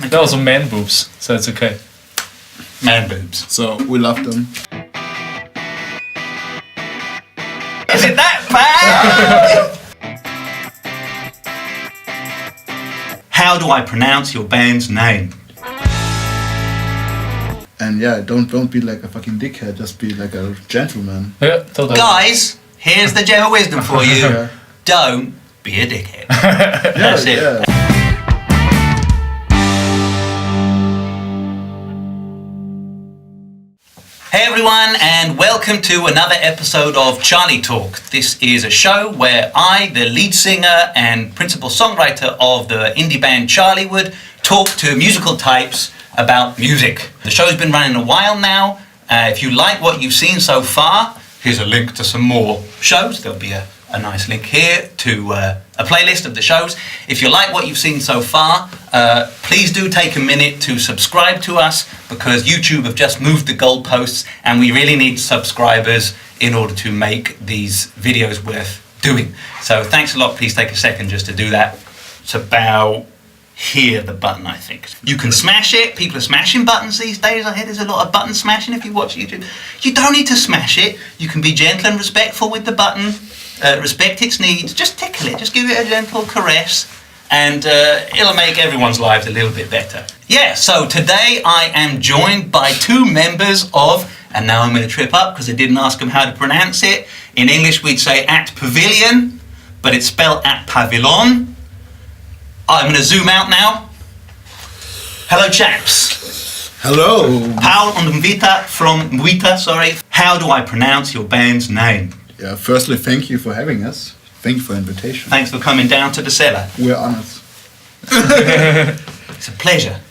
They're also man boobs, so it's okay. Man boobs. So we love them. Is it that bad? How do I pronounce your band's name? And yeah, don't be like a fucking dickhead. Just be like a gentleman. Yeah, totally. Guys, here's the gem of wisdom for you. Yeah. Don't be a dickhead. That's it. Yeah. Hey everyone, and welcome to another episode of Charlytalk. This is a show where I, the lead singer and principal songwriter of the indie band Charlywood, talk to musical types about music. The show's been running a while now. If you like what you've seen so far, here's a link to some more shows. There'll be a nice link here to a playlist of the shows. If you like what you've seen so far, please do take a minute to subscribe to us, because YouTube have just moved the goalposts and we really need subscribers in order to make these videos worth doing. So thanks a lot. Please take a second just to do that. It's about here, the button, I think. You can smash it. People are smashing buttons these days. I hear there's a lot of button smashing if you watch YouTube. You don't need to smash it. You can be gentle and respectful with the button. Respect its needs. Just tickle it. Just give it a gentle caress, and it'll make everyone's lives a little bit better. Yeah, so today I am joined by two members of, and now I'm going to trip up because I didn't ask them how to pronounce it. In English we'd say At Pavillon, but it's spelled At Pavillon. I'm going to zoom out now. Hello chaps. Hello. Paul and Mwita from Mwita, sorry. How do I pronounce your band's name? Yeah. Firstly, thank you for having us. Thank you for the invitation. Thanks for coming down to the cellar. We're honored. It's a pleasure.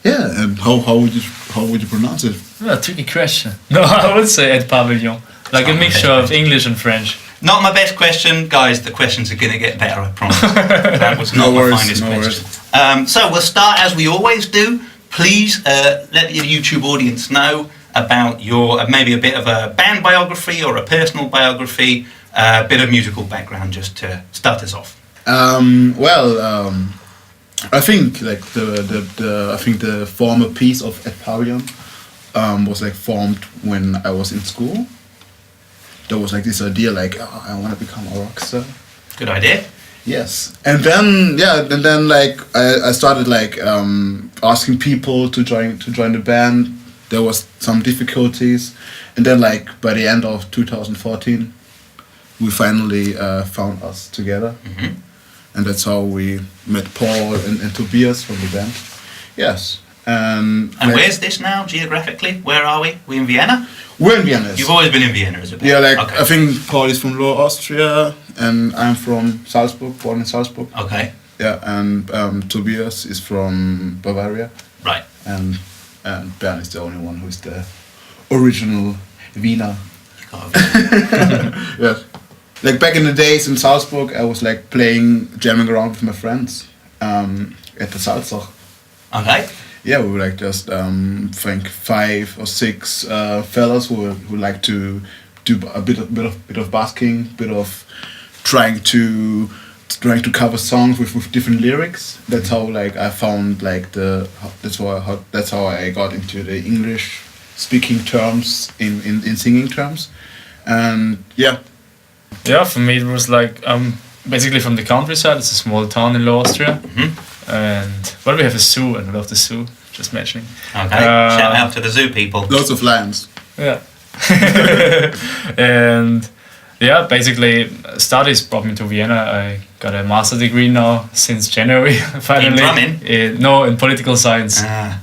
Yeah. And how would you pronounce it? Yeah, tricky question. No, I would say At Pavillon. Like a mixture of English and French. Not my best question, guys. The questions are going to get better, I promise. That was not my finest question. So we'll start as we always do. Please let your YouTube audience know about your maybe a bit of a band biography or a personal biography, a bit of musical background, just to start us off. I think like the former piece of At Pavillon was like formed when I was in school. There was like this idea like, oh, I want to become a rock star. Good idea. Yes, and then like I started like asking people to join the band. There was some difficulties, and then like by the end of 2014, we finally found us together, and that's how we met Paul and Tobias from the band. Yes, and like, where's this now geographically? Where are we? We in Vienna? We're in Vienna. You've always been in Vienna as a band? Yeah, like okay. I think Paul is from Lower Austria, and I'm from Salzburg, born in Salzburg. Okay. Yeah, and Tobias is from Bavaria. Right. And Bernd is the only one who's the original Wiener. Yes. Like back in the days in Salzburg, I was like jamming around with my friends at the Salzach. Okay. Yeah, we were like just think 5 or 6 fellas who like to do a bit of basking, bit of trying to cover songs with different lyrics. That's how like I found like that's how I got into the English speaking terms in singing terms, and yeah. Yeah, for me it was like basically from the countryside. It's a small town in Lower Austria, and we have a zoo, and I love the zoo. Just mentioning. Okay, shout out to the zoo people. Lots of lions. Yeah, and yeah, basically studies brought me to Vienna. I got a master's degree now since January. Finally, in drumming? No, in political science. Ah.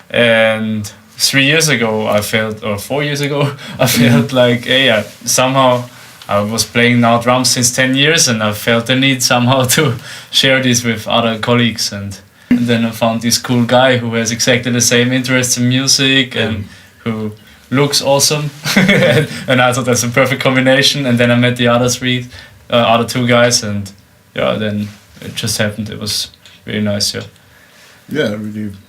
And 3 years ago, I felt, or 4 years ago, I felt like, hey, somehow I was playing now drums since 10 years, and I felt the need somehow to share this with other colleagues. And then I found this cool guy who has exactly the same interests in music and who looks awesome. And I thought that's a perfect combination. And then I met the other two guys, and yeah, then it just happened. It was really nice, yeah. Yeah,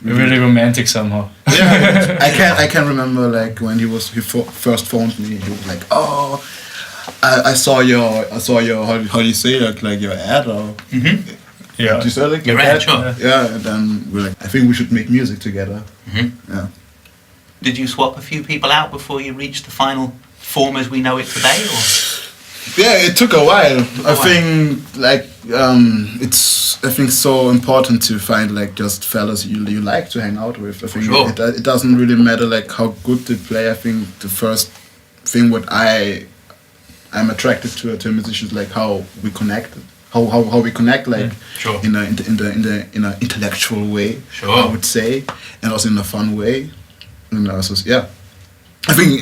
really romantic somehow. Yeah, I can remember like when he first phoned me. He was like, "Oh, I saw your how do you say that, like your ad or Yeah. Do you say like You're that? right, sure. Yeah, and then we're like, I think we should make music together. Yeah. Did you swap a few people out before you reached the final form as we know it today, or? Yeah, it took a while. I think like it's so important to find like just fellas you like to hang out with. I think Sure. it doesn't really matter like how good they play. I think the first thing what I'm attracted to a musician is like how we connect. How we connect like Sure. in a intellectual way. Sure. I would say, and also in a fun way. And also yeah. I think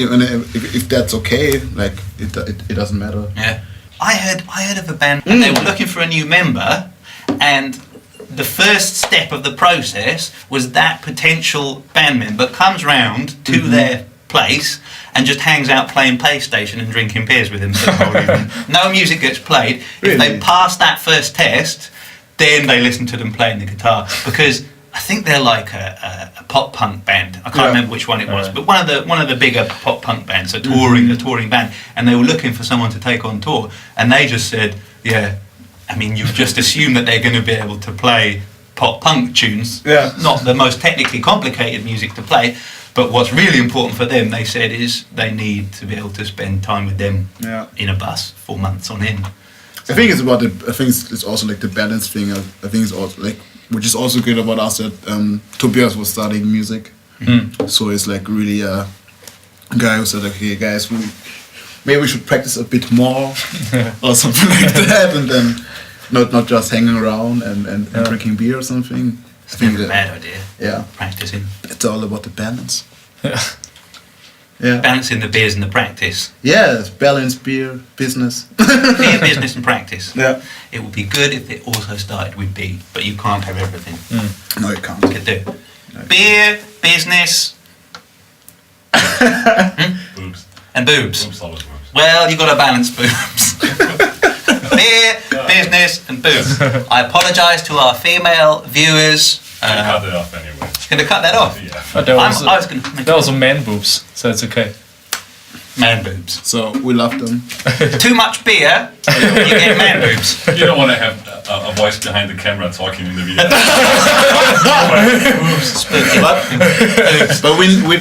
if that's okay, like it doesn't matter. Yeah, I heard of a band and they were looking for a new member, and the first step of the process was that potential band member comes round to their place and just hangs out playing PlayStation and drinking beers with them for the whole evening. No music gets played. If they pass that first test, then they listen to them playing the guitar, because I think they're like a pop punk band. I can't remember which one it was, but one of the bigger pop punk bands, a touring band, and they were looking for someone to take on tour, and they just said, yeah, I mean, you just assume that they're going to be able to play pop punk tunes, not the most technically complicated music to play, but what's really important for them, they said, is they need to be able to spend time with them in a bus for months on end. I think it's about I think it's also like the balance thing. I think it's also like, which is also good about us, that Tobias was studying music, so it's like really a guy who said, okay guys, maybe we should practice a bit more or something like that, and then not just hanging around and drinking beer or something. It's never a bad idea. Yeah, Practicing. it's all about the balance. Yeah. Yeah. Balancing the beers and the practice. Yeah, it's balance, beer, business. Beer, business and practice. Yeah. It would be good if it also started with B, but you can't have everything. No, you can't. Could do. Beer, business, Boobs. and boobs. Boobs, always boobs. Well, you got to balance boobs. Beer, business, and boobs. I apologise to our female viewers. Cut it off anyway. Going to cut that off. Yeah. But there was, I was going to make there was man boobs, so it's okay. man boobs. So we love them. Too much beer, you get man boobs. You don't want to have a voice behind the camera talking in the video. Spooky. But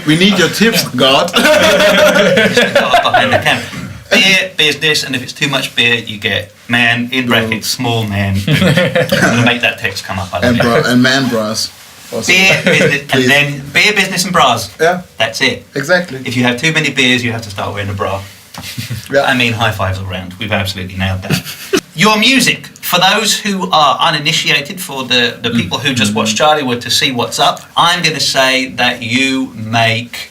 we need your tips, God. Behind the camera. Beer, business, and if it's too much beer, you get man, in brackets, small man boobs. I'm going to make that text come up. I and, love it. and man bras. Also. Beer, business, and Please. then beer, business, and bras. Yeah, That's it. exactly. If you have too many beers, you have to start wearing a bra. Yeah. I mean, high fives all round. We've absolutely nailed that. Your music, for those who are uninitiated, for the people who just watch Charlywood to see what's up, I'm going to say that you make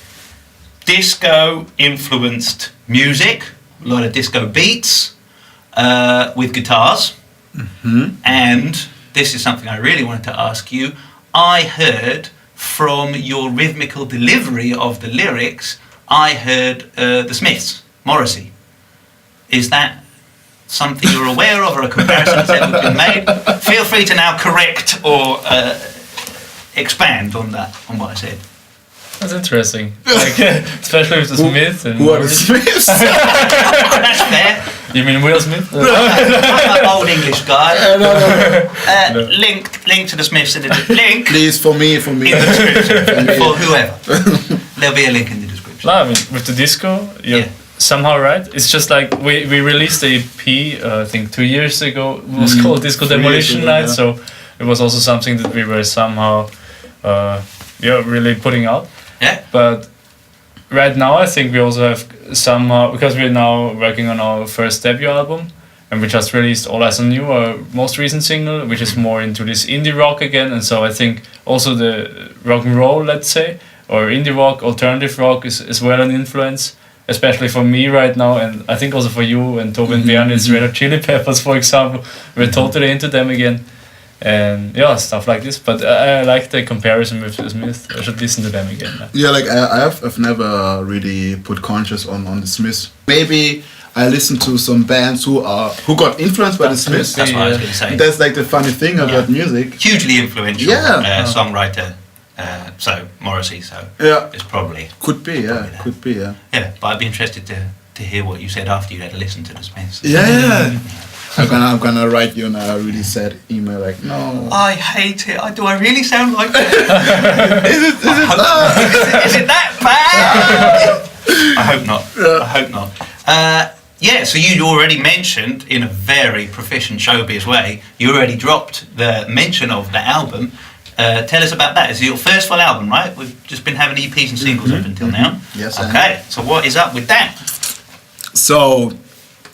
disco-influenced music, a lot of disco beats, with guitars. And this is something I really wanted to ask you. I heard from your rhythmical delivery of the lyrics, I heard the Smiths, Morrissey. Is that something you're aware of, or a comparison that's ever been made? Feel free to now correct or expand on that, on what I said. That's interesting. Like, especially with the Smith and Who are the Morris. Smiths? That's fair. You mean Will Smith? I'm an old English guy. No. Link to the Smiths in the link Please, for me. in the description for whoever. There'll be a link in the description. No, I mean, with the disco, you're somehow right. It's just like we released a EP, I think 2 years ago. It was called Disco 3 years Demolition ago, Night, yeah. so it was also something that we were somehow, really putting out. Yeah. But right now, I think we also have somehow, because we're now working on our first debut album, and we just released All Eyes on You, our most recent single, which is more into this indie rock again. And so I think also the rock and roll, let's say, or indie rock, alternative rock is well an influence, especially for me right now, and I think also for you and Toby and Vienna. It's Red Hot Chili Peppers, for example. We're totally into them again. And yeah, stuff like this. But I like the comparison with the Smiths. I should listen to them again. Yeah, like I've never really put conscious on the Smiths. Maybe I listen to some bands who got influenced by the Smiths. That's what I was going to say. That's like the funny thing about music. Hugely influential Yeah. songwriter. So Morrissey. So Yeah, it's probably could be. Yeah, that. could be. Yeah. yeah. But I'd be interested to hear what you said after you had to listen to the Smiths. Yeah. I'm gonna write you a really sad email like, no. I hate it. Do I really sound like that? Is it that bad? I hope not. I hope not. Yeah, so you already mentioned, in a very proficient showbiz way, you already dropped the mention of the album. Tell us about that. It's your first full album, right? We've just been having EPs and singles up until now. Yes. Okay, so what is up with that? So,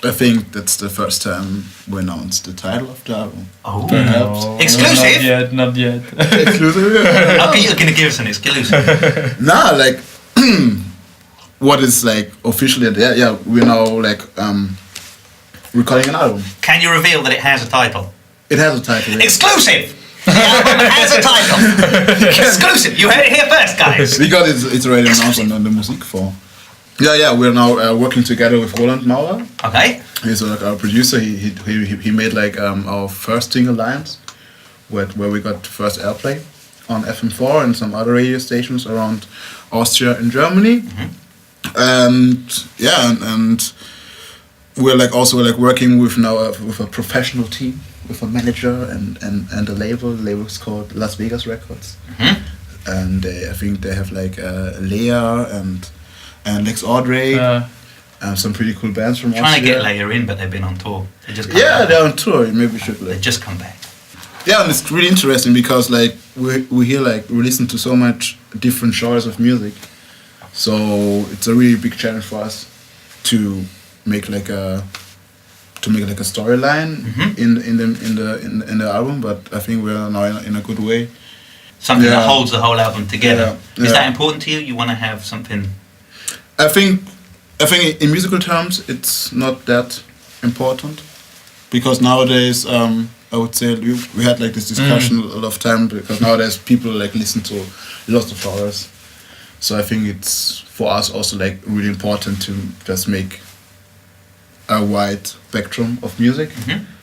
I think that's the first time we announced the title of the album. Oh, No, exclusive? Not yet. Exclusive? Okay, you're going to give us an exclusive. Nah, like, what is like officially, we're now like recording an album. Can you reveal that it has a title? It has a title. Yeah. Exclusive! The album has a title. Exclusive. You heard it here first, guys. Because it's already announced on the music for. Yeah, we're now working together with Roland Maurer. Okay. He's like our producer. He made like our first single lines, where we got first airplay on FM4 and some other radio stations around Austria and Germany. And we're like also like working with now with a professional team, with a manager and a label. The label is called Las Vegas Records, and I think they have like Leia and Lex Audrey, and some pretty cool bands from Austria. Trying to get Leia in, but they've been on tour. They just they're on tour. Maybe we should like. They just come back. Yeah, and it's really interesting because like we hear like we listen to so much different genres of music, so it's a really big challenge for us to make like a storyline in the album. But I think we're now in a good way. Something that holds the whole album together. Yeah. Is that important to you? You want to have something? I think in musical terms it's not that important because nowadays. I would say we had like this discussion a lot of time because nowadays people like listen to lots of genres, so I think it's for us also like really important to just make a wide spectrum of music.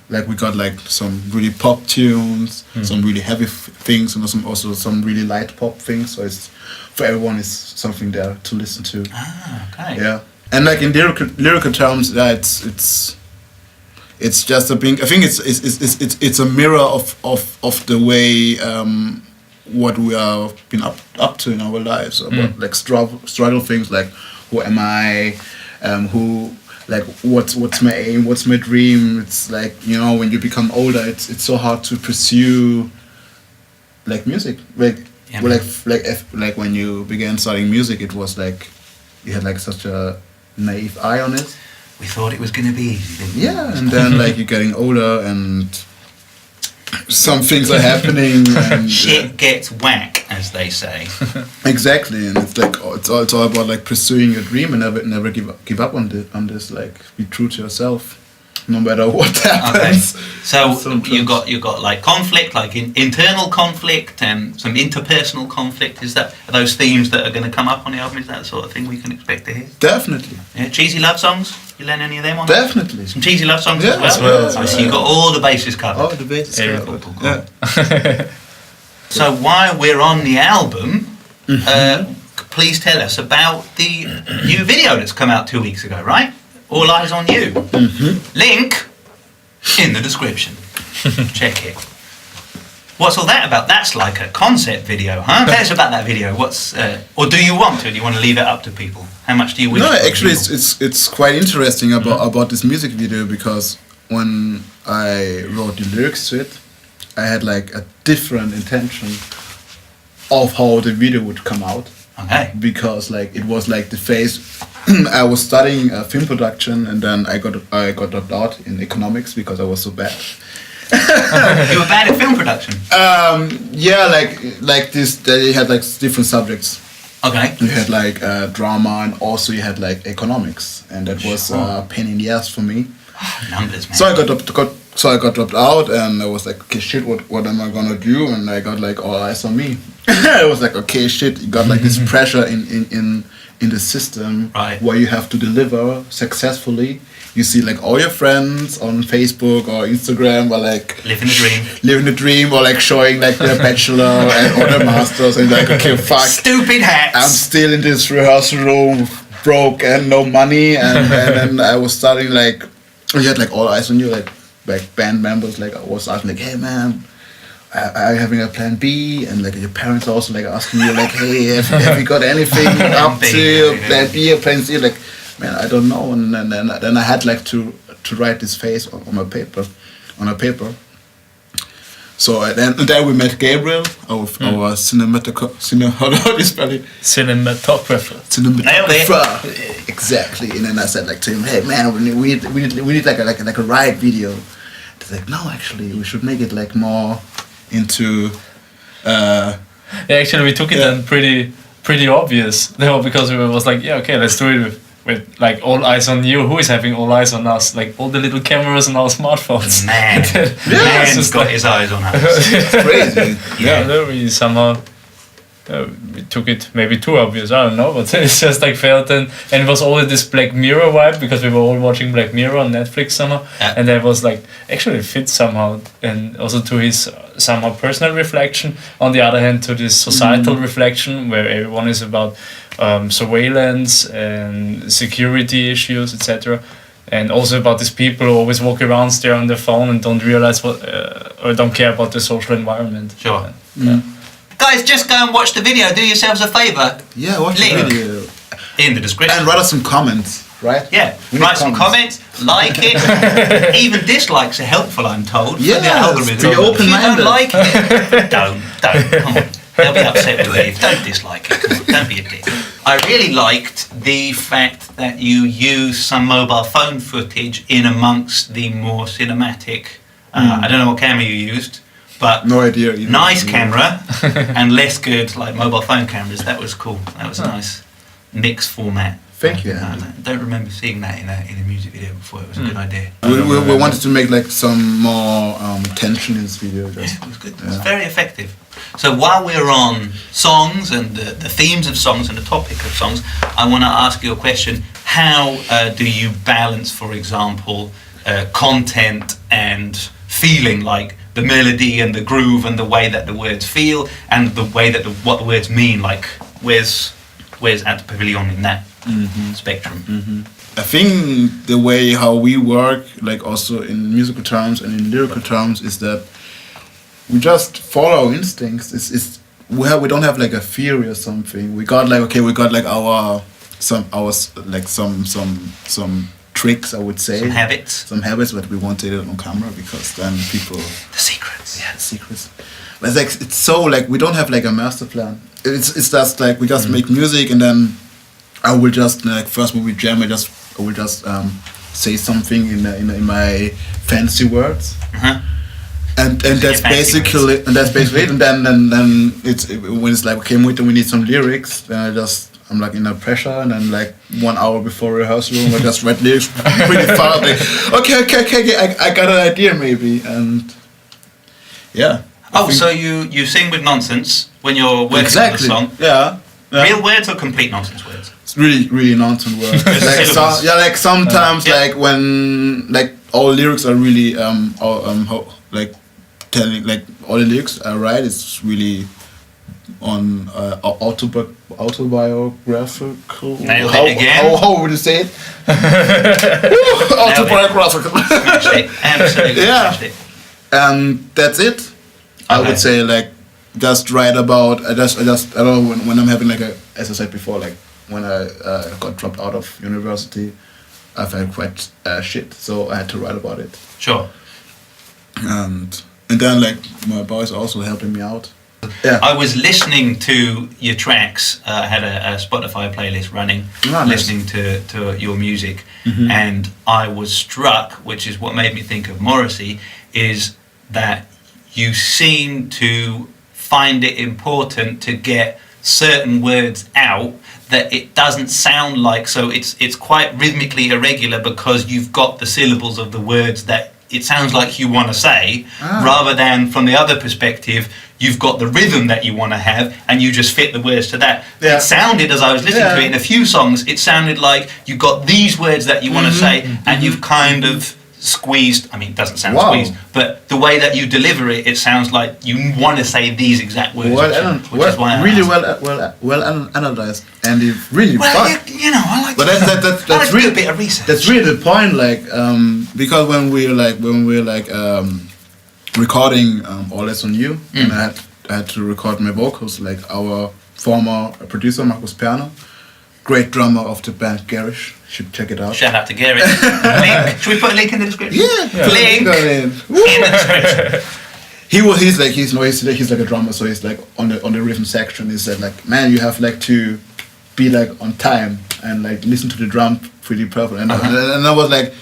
Like we got like some really pop tunes, some really heavy things, and also some really light pop things. So it's for everyone is something there to listen to. Ah, okay. Yeah, and like in lyrical terms, it's just a big. I think it's a mirror of the way what we have been up to in our lives about like struggle things like who am I, who like what's my aim, what's my dream. It's like when you become older, it's so hard to pursue like music like like when you began studying music, it was like you had like such a naive eye on it. We thought it was going to be easy, didn't we? Yeah, and then like you're getting older and some things are happening and shit gets whack, as they say. Exactly, and it's like it's all about like pursuing your dream and never give up on this. Like be true to yourself, no matter what happens. Okay. So you got like conflict, like internal conflict and some interpersonal conflict. Are those themes that are going to come up on the album? Is that the sort of thing we can expect to hear? Definitely. Yeah, cheesy love songs. You learn any of them on? Definitely. Some cheesy love songs as well. So you got all the bases covered. Oh, the bases covered. Cool. Yeah. So while we're on the album, please tell us about the new video that's come out 2 weeks ago, right? All Eyes on You. Link in the description. Check it. What's all that about? That's like a concept video, huh? Tell us about that video. Or do you want to? Do you want to leave it up to people? How much do you wish? No, actually, it's quite interesting about this music video because when I wrote the lyrics to it, I had like a different intention of how the video would come out. Okay. Because like it was like the phase I was studying film production and then I got dropped out in economics because I was so bad. You were bad at film production? Yeah, like this. They had like different subjects. Okay. You had like drama and also you had like economics, and that was a pain in the ass for me. Numbers, man. So I got dropped out, and I was like, okay, shit, what am I gonna do? And I got like all eyes on me. I was like, okay, shit, you got like this pressure in the system, right, where you have to deliver successfully. You see like all your friends on Facebook or Instagram are like living the dream or like showing like their bachelor and or their masters, and like, okay, fuck, stupid hats, I'm still in this rehearsal room broke and no money, and then I was starting like, you had like all eyes on you, like band members like was asking like, hey man, are you having a plan B? And like your parents are also like asking you like, hey, have you got anything up to plan B or plan C? Like, man, I don't know. And then I had like to write this face on a paper. So then we met Gabriel, our Cinematographer. Exactly. And then I said like to him, hey man, we need like a ride video. He's like, no, actually, we should make it like more into. Yeah, actually, we took it then pretty obvious. Because we was like, yeah, okay, let's do it with like all eyes on you. Who is having all eyes on us? Like all the little cameras on our smartphones. Man's got his eyes on us. It's crazy. Yeah, we somehow we took it maybe too obvious. I don't know, but it's just like felt and it was always this Black Mirror vibe because we were all watching Black Mirror on Netflix somehow, and that was like actually fit somehow, and also to his somehow personal reflection. On the other hand, to this societal reflection where everyone is about surveillance and security issues, etc. And also about these people who always walk around, stare on their phone, and don't realize what or don't care about the social environment. Sure. Guys, just go and watch the video. Do yourselves a favour. Yeah, watch the video. In the description. And write us some comments, right? Yeah, write some comments, like it. Even dislikes are helpful, I'm told. Yeah, for the algorithm. be open-minded. If you don't like it, don't. Come on. They'll be upset with you. Don't dislike it. Come on, don't be a dick. I really liked the fact that you use some mobile phone footage in amongst the more cinematic. I don't know what camera you used, but no idea. Either. Nice camera and less good like mobile phone cameras. That was cool. That was a nice mixed format. Thank you. I don't remember seeing that in a music video before. It was a good idea. We wanted to make like some more tension in this video. Yeah, it was good. It was very effective. So while we're on songs and the themes of songs and the topic of songs, I want to ask you a question. How do you balance, for example, content and feeling, like the melody and the groove and the way that the words feel and the way that what the words mean? Like, where's At Pavillon in that spectrum? I think the way how we work, like also in musical terms and in lyrical terms, is that we just follow our instincts. We don't have like a theory or something. We got like some tricks, I would say. Some habits, but we wanted it on camera because then people. The secrets. Yeah, the secrets. But it's like it's so like we don't have like a master plan. It's just like we just make music and then I will just like first when we jam I will just say something in my fancy words. And that's basically it. And then it's when it's like okay, we need some lyrics. Then I'm like in a pressure, and then like 1 hour before rehearsal, I just write lyrics pretty fast. Like okay, I got an idea maybe, and yeah. So you sing with nonsense when you're working on a song? Yeah. Real words or complete nonsense words? It's really nonsense words. like sometimes like when like all lyrics are really telling like all the lyrics I write is really on autobiographical. Nailed it again. How would you say it? Autobiographical. Smashed it. Absolutely smashed it. And that's it. I would say like just write about I don't know when I'm having like as I said before, like when I got dropped out of university, I felt quite shit, so I had to write about it. Sure. And then like my boys also helping me out. Yeah. I was listening to your tracks. I had a Spotify playlist running, listening to your music, and I was struck, which is what made me think of Morrissey, is that you seem to find it important to get certain words out that it doesn't sound like, so it's quite rhythmically irregular because you've got the syllables of the words that it sounds like you want to say, rather than from the other perspective, you've got the rhythm that you want to have and you just fit the words to that. Yeah. It sounded, as I was listening to it in a few songs, it sounded like you got these words that you want to say and you've kind of squeezed. I mean, it doesn't sound Wow. squeezed, but the way that you deliver it, it sounds like you want to say these exact words. Which is why I really asked. well analyzed, and really Well, fun. you know, I like But to, that's I like to really do a bit of research. That's really the point, like, because when we're recording All That's On You, and I had to record my vocals, like our former producer Markus Perner, great drummer of the band Garish, should check it out. Shout out to Gary. Link. Should we put a link in the description? Yeah. Link in the description. He's like a drummer, so he's like on the rhythm section. He said like, man, you have like to be like on time and like listen to the drum pretty perfect. And and I was like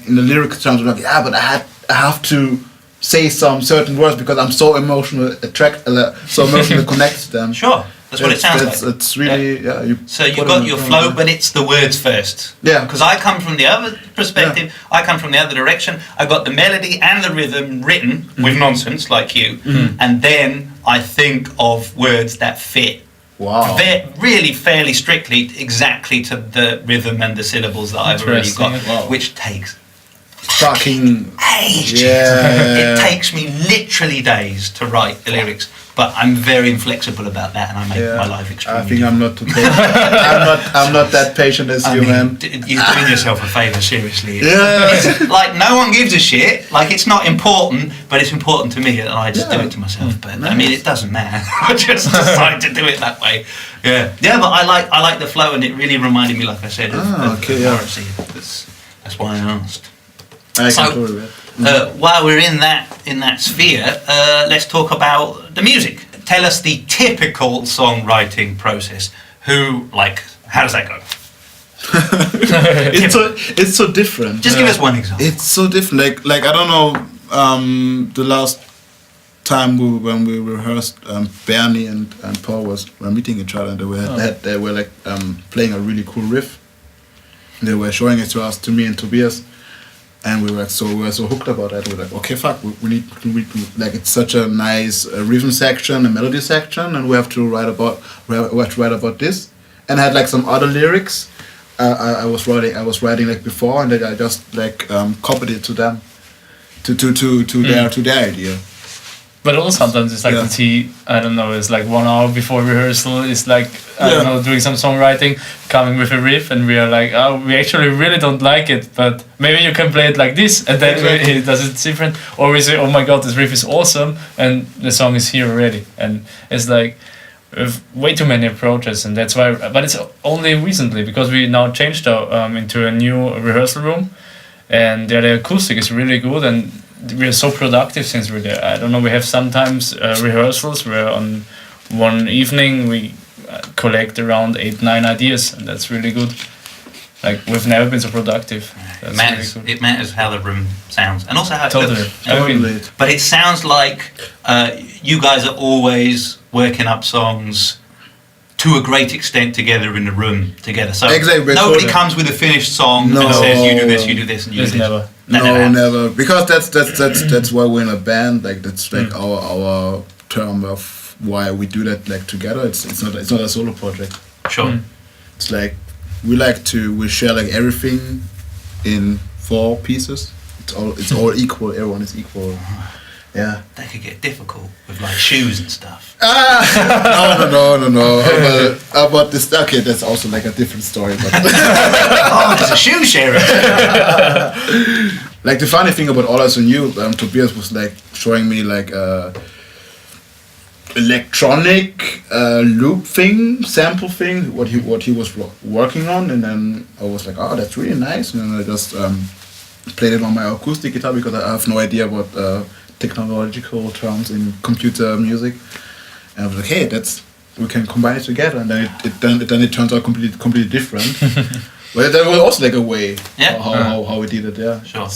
in the lyrics terms, like, yeah, but I have to say some certain words because I'm so emotionally connected to them. Sure, that's what it sounds like. It's really So you got your flow, but it's the words first. Yeah. Because I come from the other perspective. I come from the other direction. I got the melody and the rhythm written with nonsense like you, and then I think of words that fit. Wow. Really fairly strictly exactly to the rhythm and the syllables that I've already got, Wow. which takes fucking ages. Yeah. It takes me literally days to write the lyrics, but I'm very inflexible about that, and I make my life extremely. I think I'm not too patient. I'm not that patient as you, man. You're doing yourself a favour, seriously. Yeah. It's like no one gives a shit. Like it's not important, but it's important to me, and I just do it to myself. But I mean, it doesn't matter. I just decide to do it that way. Yeah. But I like the flow, and it really reminded me, like I said, of Morrissey. That's why I asked. I can totally while we're in that sphere, let's talk about the music. Tell us the typical songwriting process. How does that go? it's so different. Just give us one example. It's so different. Like I don't know. The last time when we rehearsed, Bernie and Paul were meeting each other, and they were like playing a really cool riff. They were showing it to me and Tobias. And we were so hooked about that. We were like, okay, fuck, we need like it's such a nice rhythm section, a melody section, and we have to write about this. And I had like some other lyrics. I was writing like before, and then I just like copied it to them, to their idea. But also sometimes it's like the tea, I don't know, it's like 1 hour before rehearsal, it's like, I don't know, doing some songwriting, coming with a riff, and we are like, oh, we actually really don't like it, but maybe you can play it like this, and then he does it different. Or we say, oh my god, this riff is awesome, and the song is here already. And it's like, we have way too many approaches, and that's why, but it's only recently, because we now changed into a new rehearsal room, and the acoustic is really good, and we are so productive since we're there. I don't know, we have sometimes rehearsals where on one evening we collect around 8-9 ideas, and that's really good. Like, we've never been so productive. It matters how the room sounds, and also how Totally. But it sounds like you guys are always working up songs to a great extent together in the room together. So nobody comes with a finished song and says you do this, and you do this. Never. Never. Because that's why we're in a band. Like that's like our term of why we do that like together. It's not a solo project. Sure. It's like we share like everything in 4 pieces. It's all equal. Everyone is equal. Yeah. That could get difficult with like shoes and stuff. No. About this, okay, that's also like a different story. But there's a shoe sharing. Like the funny thing about All Eyes on You, Tobias was like showing me like electronic loop thing, sample thing, what he was working on, and then I was like, oh, that's really nice, and then I just played it on my acoustic guitar because I have no idea what technological terms in computer music, and I was like, hey, we can combine it together, and then it turns out completely different. But that was also like a way how we did it. Yeah, sure.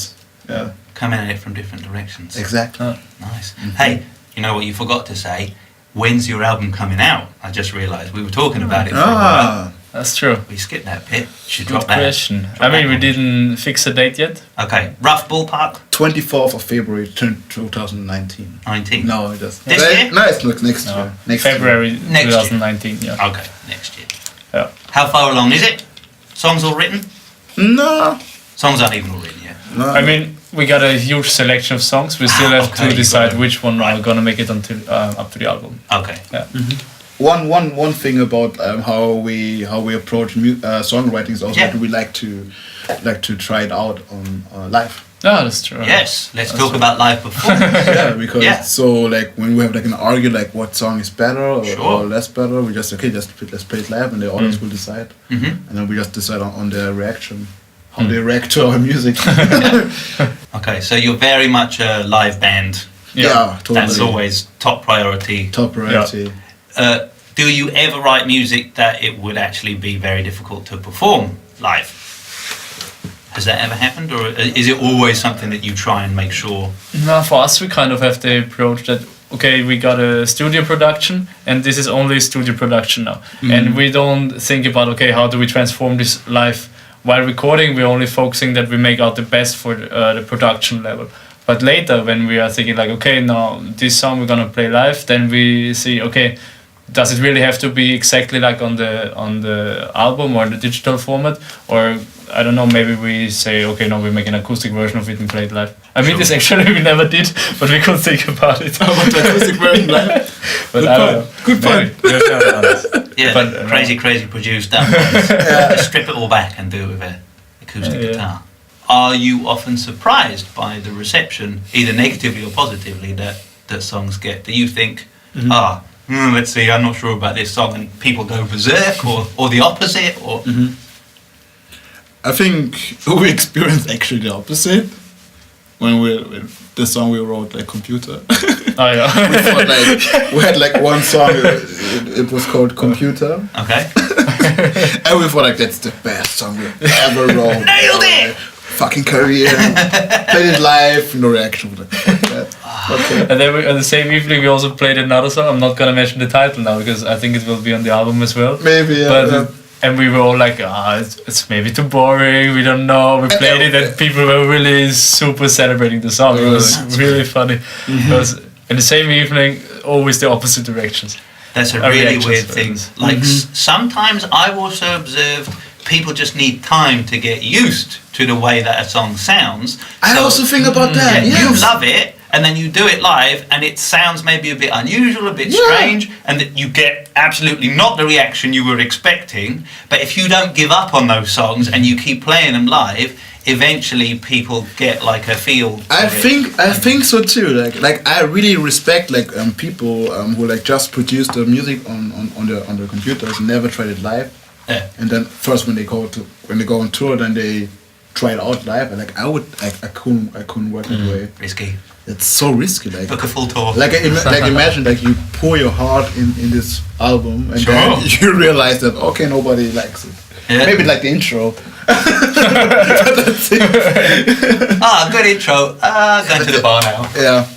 Yeah, coming at it from different directions. Exactly. Nice. Mm-hmm. Hey, you know what you forgot to say? When's your album coming out? I just realised we were talking about it for a while. That's true. We skipped that bit. Should Good drop that. question. We didn't fix a date yet. Okay, rough ballpark. 24th of February 2019. 19. No, it doesn't. This year? No, it's next year. Next February year. 2019. Yeah. Okay, next year. Yeah. How far along is it? Songs all written? No. Songs aren't even all written yet. No. I mean, we got a huge selection of songs. We still have Okay, to decide which one right. are gonna make it until up to the album. Okay. Yeah. One thing about how we approach songwriting is also Yeah. that we like to try it out on live. Yeah, that's true. Yes, let's talk about live performance. Yeah, because Yeah. so like when we have like an argue like what song is better or, Sure. or less better, we just let's play it live and the audience will decide, Mhm. and then we just decide on their reaction, how they react to our music. Okay, so you're very much a live band. Yeah, totally. That's always top priority. top priority. Do you ever write music that it would actually be very difficult to perform live? Has that ever happened, or is it always something that you try and make sure? No, for us, we kind of have the approach that, okay, we got a studio production, and this is only studio production now. And we don't think about, okay, how do we transform this live? While recording, we're only focusing that we make out the best for the production level. But later, when we are thinking like, okay, now this song we're gonna play live, then we see, okay, does it really have to be exactly like on the album or the digital format, or I don't know, maybe we say, okay, no, we make an acoustic version of it and play it live. I mean, this actually we never did, but we could think about it. About the acoustic version live. But I don't know. Good point. Maybe. We have to have it honest. Yeah, But, crazy produced that one. Just strip it all back and do it with an acoustic Yeah. guitar. Are you often surprised by the reception, either negatively or positively, that songs get? Do you think, let's see, I'm not sure about this song, and people go berserk, or the opposite, or I think we experienced actually the opposite when the song we wrote like computer. Oh yeah. we had like one song. It was called Computer. okay? And we thought like that's the best song we ever wrote. Nailed it! Fucking career. Played it live, no reaction. Like, fuck that. Okay. And then on the same evening we also played another song. I'm not gonna mention the title now because I think it will be on the album as well. Maybe, yeah. But yeah. and we were all like, it's maybe too boring. We don't know. We played it, and people were really super celebrating the song. It was really funny. It was in the same evening, always the opposite directions. That's a Our really reactions weird were thing. this. Like sometimes I've also observed people just need time to get used to the way that a song sounds. I also think about that. Yeah, Yes. you love it, and then you do it live, and it sounds maybe a bit unusual, a bit Yeah. strange, and that you get absolutely not the reaction you were expecting. But if you don't give up on those songs and you keep playing them live, eventually people get like a feel. I for it. think so too. Like I really respect like people who like just produce the music on their computers and never tried it live. Yeah. And then first when they go on tour, then they try it out live. And like I couldn't work that way. Risky. It's so risky. Like Book a full tour. like imagine like you pour your heart in this album and Sure. then you realize that okay, nobody likes it. Yeah. Maybe like the intro. Good intro. Going to the bar now. Yeah.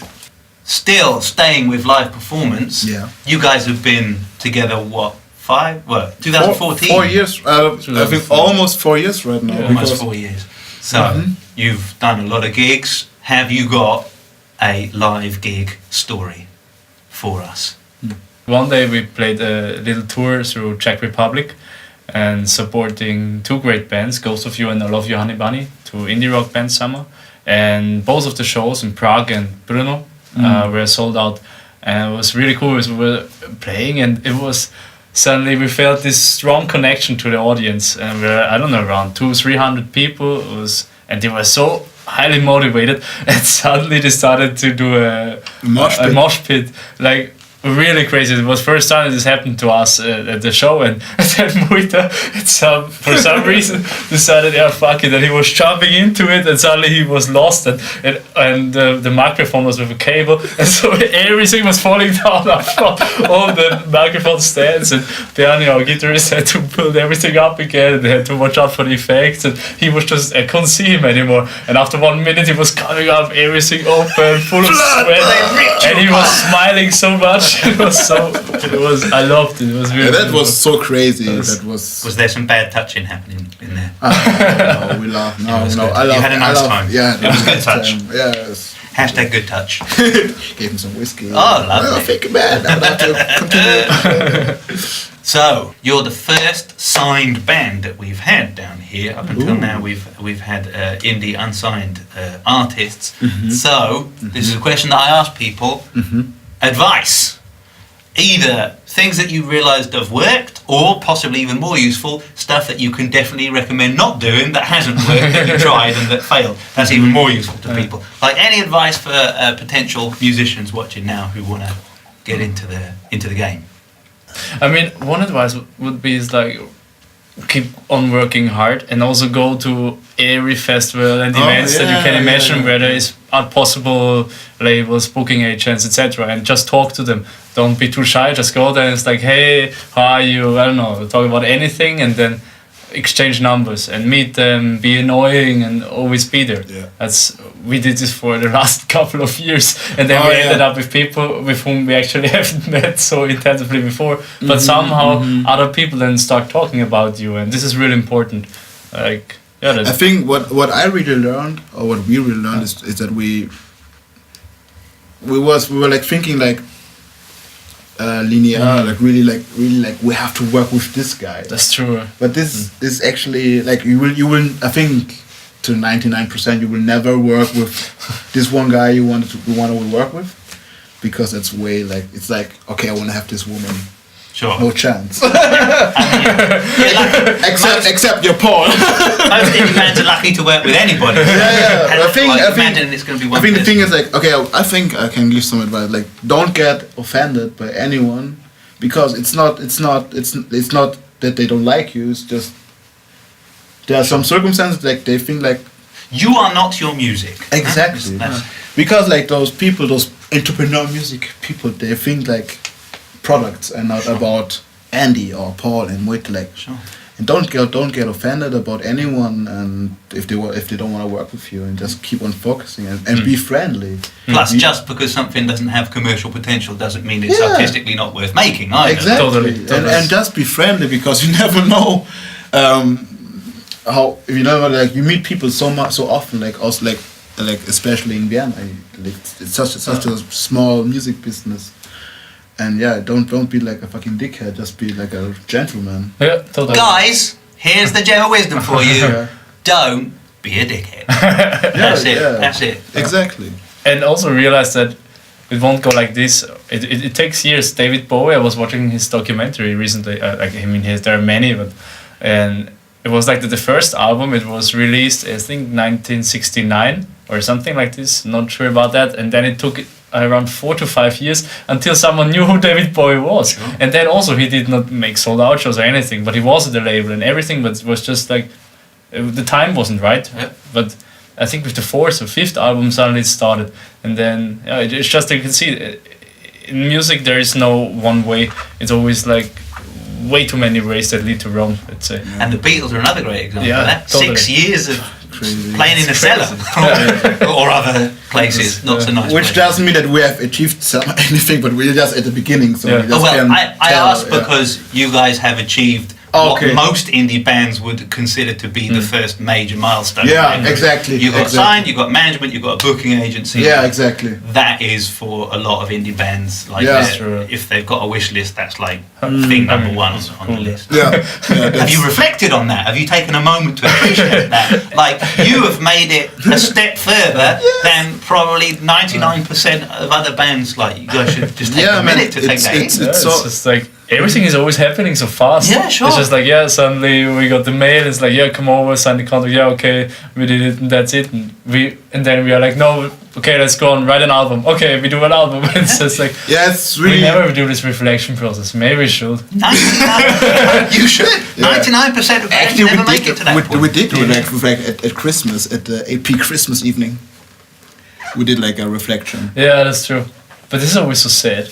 Still staying with live performance. Yeah. You guys have been together what? 2014. 4 years. I think almost 4 years right now. Almost because- 4 years. So you've done a lot of gigs. Have you got a live gig story for us? One day we played a little tour through Czech Republic and supporting two great bands, Ghost of You and I Love You Honey Bunny, two indie rock bands summer. And both of the shows in Prague and Brno were sold out. And it was really cool because we were playing and it was suddenly we felt this strong connection to the audience. And we were, I don't know, around 200-300 people. It was, and they were so highly motivated. And suddenly they started to do a mosh pit. Like, really crazy. It was first time this happened to us at the show, and then Mwita, for some reason, decided, yeah, fuck it, and he was jumping into it, and suddenly he was lost, and the microphone was with a cable, and so everything was falling down from all the microphone stands, and Bjarni, our guitarist, had to build everything up again, and they had to watch out for the effects, and he was just, I couldn't see him anymore, and after 1 minute he was coming up, everything open, full of sweat, and he was smiling so much. I loved it. It was really. Yeah, that was so crazy. Was there some bad touching happening in there? No, we laughed. No, was no. good. I You love. had a nice time. Yeah, It was good touch. Yes. Hashtag good touch. Gave him some whiskey. Oh, lovely. I think, man, I would have to continue. So you're the first signed band that we've had down here. Up until now, we've had indie unsigned artists. So this is a question that I ask people: advice, either things that you realised have worked, or possibly even more useful stuff that you can definitely recommend not doing that hasn't worked, that you tried and that failed. That's even more useful to people. Like any advice for potential musicians watching now who want to get into the game. I mean, one advice would be is like keep on working hard and also go to every festival and events that you can imagine where there are possible labels, booking agents, etc. and just talk to them. Don't be too shy, just go there and it's like, hey, how are you? I don't know, talk about anything and then exchange numbers and meet them, be annoying and always be there. We did this for the last couple of years and then we ended up with people with whom we actually haven't met so intensively before, but somehow other people then start talking about you, and this is really important. Like, I think what I really learned, or what we really learned, is that we were like thinking like linear, like really like we have to work with this guy. That's true. But this actually, like you will I think to 99% you will never work with this one guy you want to work with, because it's way like, it's like, okay, I want to have this woman. Sure. No chance. Lucky. Except you're Paul. Most indie bands are lucky to work with anybody. I think it's going to be one. I think the thing is like, okay, I think I can give some advice. Like, don't get offended by anyone, because it's not that they don't like you. It's just there are some circumstances like they think like you are not your music. Exactly. Because like those people, those entrepreneur music people, they think like products and not about Andy or Paul and Mwita, like. And don't get offended about anyone, and if they don't want to work with you, and just keep on focusing and be friendly. Plus, just because something doesn't have commercial potential doesn't mean it's artistically not worth making either. Exactly. Totally. And just be friendly, because you never know how, you know, like you meet people so often, like us, like especially in Vienna, it's such a small music business. And don't be like a fucking dickhead, just be like a gentleman. Yeah, totally. Guys, here's the gem of wisdom for you. Don't be a dickhead. That's it. Exactly. And also realize that it won't go like this. It takes years. David Bowie, I was watching his documentary recently. There are many, and it was like the first album. It was released, I think, 1969 or something like this. Not sure about that. And then it took around 4 to 5 years until someone knew who David Bowie was. Sure. And then also he did not make sold out shows or anything, but he was at the label and everything, but it was just like the time wasn't right. Yeah. But I think with the 4th or 5th album suddenly it started, and then it's just, you can see in music there is no one way. It's always like way too many ways that lead to Rome, let's say. And the Beatles are another great example of that. Totally. 6 years of playing in a cellar or other places, not so nice. Which doesn't mean that we have achieved anything, but we're just at the beginning. So we just I asked because you guys have achieved what most indie bands would consider to be the first major milestone. Yeah, exactly. You got signed, you got management, you got a booking agency. Yeah, exactly. That is for a lot of indie bands. Like, if they've got a wish list, that's like thing number one on the list. Yeah. Have you reflected on that? Have you taken a moment to appreciate that? Like, you have made it a step further than probably 99% of other bands. Like, you guys should just take a minute to take that in. It's just like everything is always happening so fast. Yeah, sure. It's just like, suddenly we got the mail. It's like, come over, sign the contract. Yeah, okay, we did it, and that's it. And then we are like, no, okay, let's go and write an album. Okay, we do an album. It's just like, it's really. We never do this reflection process. Maybe we should. 99%. You should. 99% of bands never make it to that point. We did at Christmas, at the AP Christmas evening. We did like a reflection. Yeah, that's true. But this is always so sad.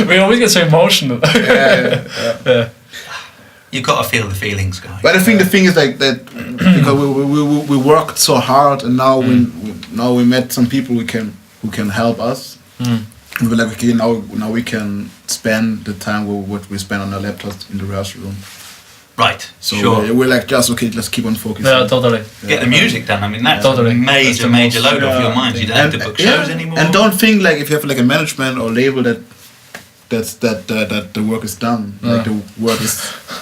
We always get so emotional. Yeah. You've got to feel the feelings, guys. But I think the thing is like that, because we worked so hard, and now we met some people who can help us. And we're like, okay, now we can spend the time what we spend on our laptops in the rehearsal room. Right. So we're like, let's keep on focusing. Yeah, totally. Get the music done. I mean, that's a major load off your mind. You don't have to book shows anymore. And don't think like if you have like a management or label that that the work is done. Like the work is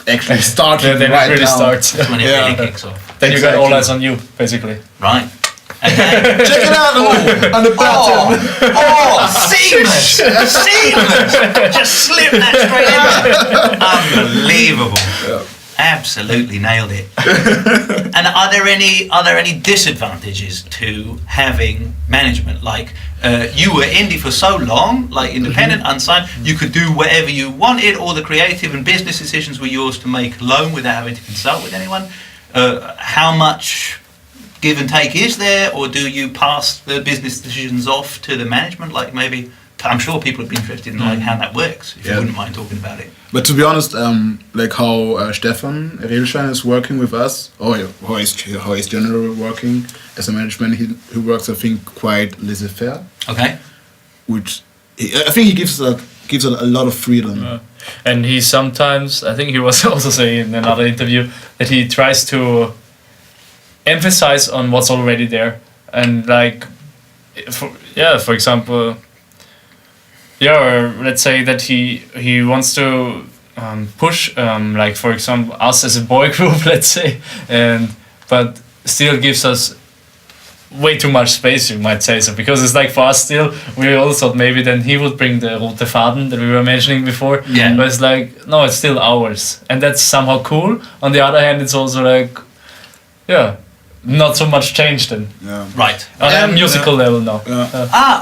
actually starting Then right it really now. starts. That's when it really kicks off. Then you got Exactly. all eyes on you, basically. Right. And then, Check it out on the bottom. seamless! Seamless! Just slip that straight in. Unbelievable. Absolutely nailed it. And are there any disadvantages to having management? Like you were indie for so long, like independent, unsigned, you could do whatever you wanted. All the creative and business decisions were yours to make alone without having to consult with anyone. How much give and take is there, or do you pass the business decisions off to the management? Like maybe, I'm sure people would be interested in like how that works, if you wouldn't mind talking about it. But to be honest, like how Stefan Redelstein is working with us, or how he's generally working as a management, he works, I think, quite laissez-faire. Okay. Which I think he gives a lot of freedom. And he sometimes, I think he was also saying in another interview, that he tries to emphasize on what's already there. And like, for example, or let's say that he wants to push, like for example, us as a boy group, let's say, but still gives us way too much space, you might say so, because it's like for us still, we all thought maybe then he would bring the rote Faden that we were mentioning before, but it's like, no, it's still ours, and that's somehow cool. On the other hand, it's also like, not so much change then. Right. On a musical level now.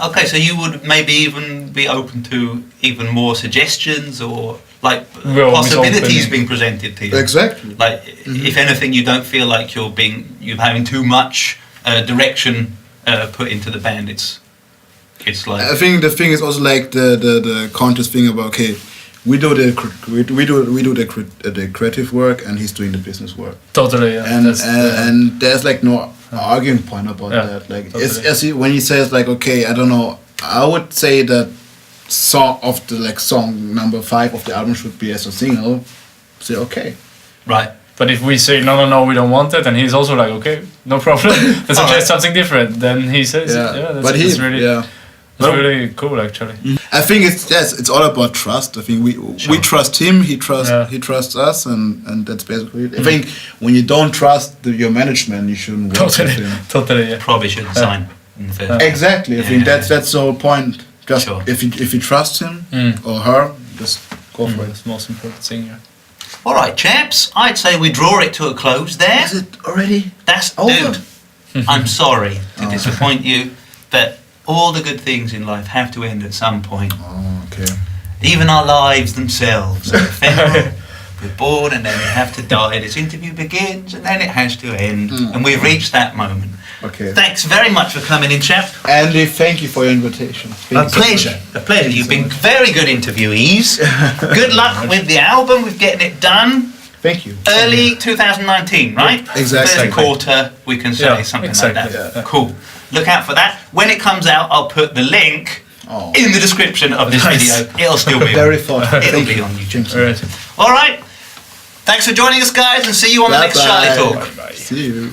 Okay, so you would maybe even be open to even more suggestions or like We're always possibilities open. being presented to you. Exactly. Like, if anything, you don't feel like you're having too much direction put into the band. It's like, I think the thing is also like the conscious thing about, okay, we do the creative work and he's doing the business work. Totally, yeah. And there's like no arguing point about that. Like totally. when he says like, okay, I don't know, I would say that song number 5 of the album should be as a single. Say okay. right. But if we say no, we don't want it, and he's also like, okay, no problem, let's suggest something different, then he says, that's really cool actually. I think it's all about trust. I think we trust him, he trusts us, and that's basically it. I think when you don't trust your management, you shouldn't work with him. Totally, yeah. Probably shouldn't sign in the first place. Exactly. I think that's the whole point. Just if you trust him or her, just go for it. That's the most important thing, yeah. All right, chaps, I'd say we draw it to a close there. Is it already? That's over? Dude, I'm sorry to disappoint you, but all the good things in life have to end at some point. Oh, okay. Even our lives themselves are ephemeral. We're born and then we have to die. This interview begins and then it has to end. And we've reached that moment. Okay. Thanks very much for coming in, chap. Andy, thank you for your invitation. A pleasure. A pleasure. You've been very good interviewees. Good luck with the album, with getting it done. Thank you. Early 2019, right? Exactly. First quarter, we can say something like that. Yeah. Cool. Look out for that. When it comes out, I'll put the link in the description of this video. It'll still be Very on. fun. It'll be on YouTube. James. All right. Thanks for joining us, guys, and see you on the next Charlytalk. See you.